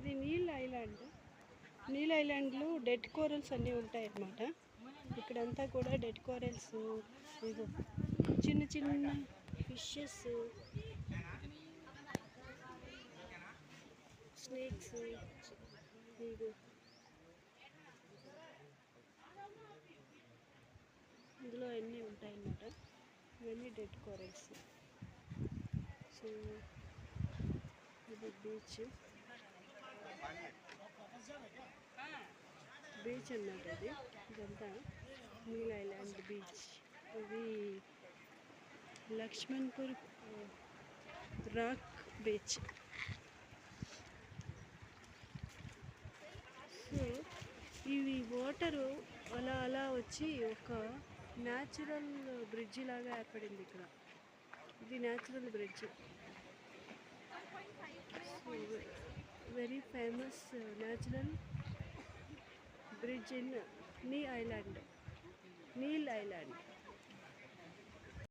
ఇది నీల్ ఐలాండ్. నీల్ ఐలాండ్లో dead corals అన్నీ ఉంటాయి అన్నమాట. ఇక్కడంతా కూడా డెడ్ కోరల్స్, ఇగో చిన్న చిన్న ఫిషెస్, స్నేక్స్, ఇగో ఇందులో అన్నీ ఉంటాయి అన్నమాట. ఇవన్నీ డెడ్ కోరల్స్. సో ఇది బీచ్ అన్నమాట. ఇది ఇదంతా నీల్ ఐలాండ్ బీచ్. ఇది లక్ష్మణ్పూర్ రాక్ బీచ్. సో ఇవి వాటరు అలా అలా వచ్చి ఒక న్యాచురల్ బ్రిడ్జి లాగా ఏర్పడింది ఇక్కడ. ఇది natural bridge. So very famous natural bridge in Neil island.